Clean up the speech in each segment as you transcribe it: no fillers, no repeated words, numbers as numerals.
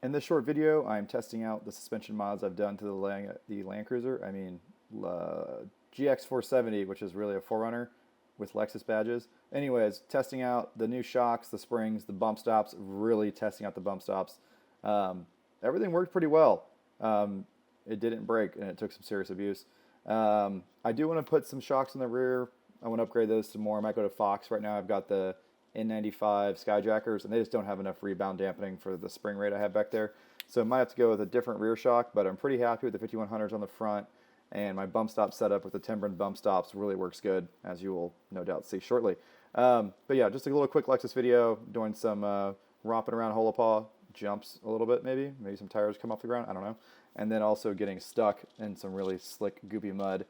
In this short video, I'm testing out the suspension mods I've done to the Land Cruiser. I mean, GX470, which is really a 4Runner with Lexus badges. Anyways, testing out the new shocks, the springs, the bump stops, really testing out the bump stops. Everything worked pretty well. It didn't break, and it took some serious abuse. I do want to put some shocks in the rear. I want to upgrade those some more. I might go to Fox. Right now I've got the N95 Skyjackers, and they just don't have enough rebound dampening for the spring rate I have back there. So I might have to go with a different rear shock, but I'm pretty happy with the 5100s on the front, and my bump stop setup with the Timbren bump stops really works good, as you will no doubt see shortly. But yeah, just a little quick Lexus video, doing some romping around Holopaw, jumps a little bit maybe some tires come off the ground, I don't know. And then also getting stuck in some really slick, goopy mud,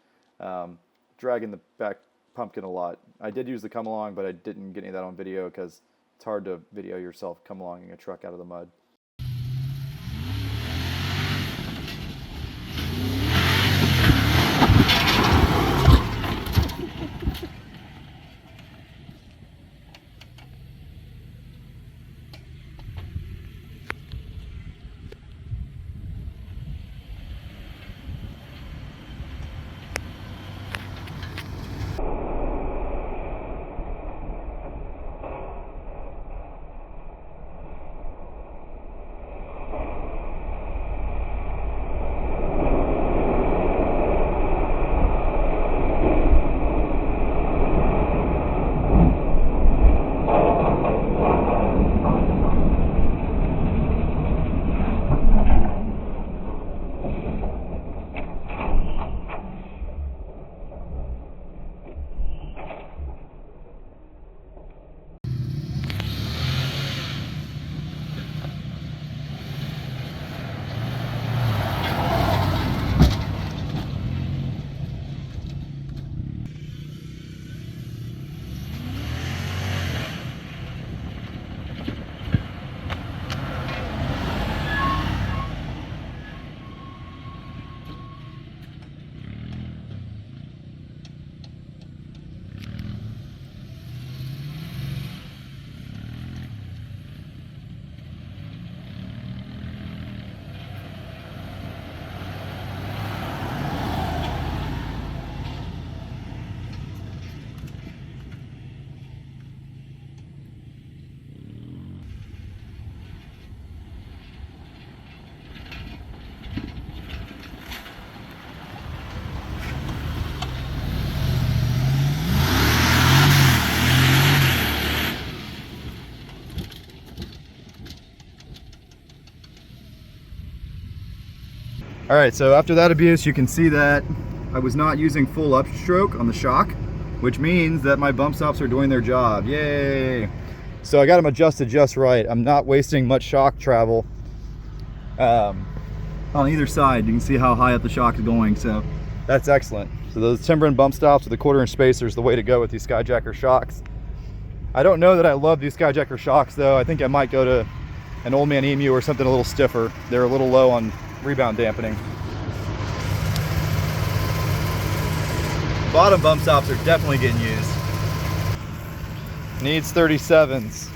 dragging the back pumpkin a lot. I did use the come along, but I didn't get any of that on video because it's hard to video yourself come along in a truck out of the mud. All right, so after that abuse, you can see that I was not using full upstroke on the shock, which means that my bump stops are doing their job. Yay! So I got them adjusted just right. I'm not wasting much shock travel on either side. You can see how high up the shock is going, so that's excellent. So those Timbren bump stops with the 1/4 inch spacer is the way to go with these Skyjacker shocks. I don't know that I love these Skyjacker shocks though. I think I might go to an Old Man Emu or something a little stiffer. They're a little low on rebound dampening. Bottom bump stops are definitely getting used. Needs 37s.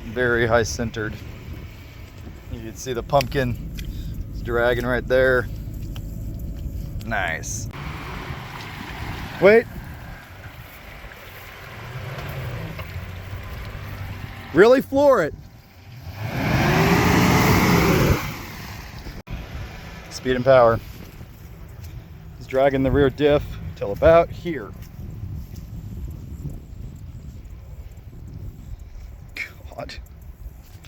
Very high centered. You can see the pumpkin is dragging right there. Nice. Wait. Really floor it. Speed and power. He's dragging the rear diff till about here. God.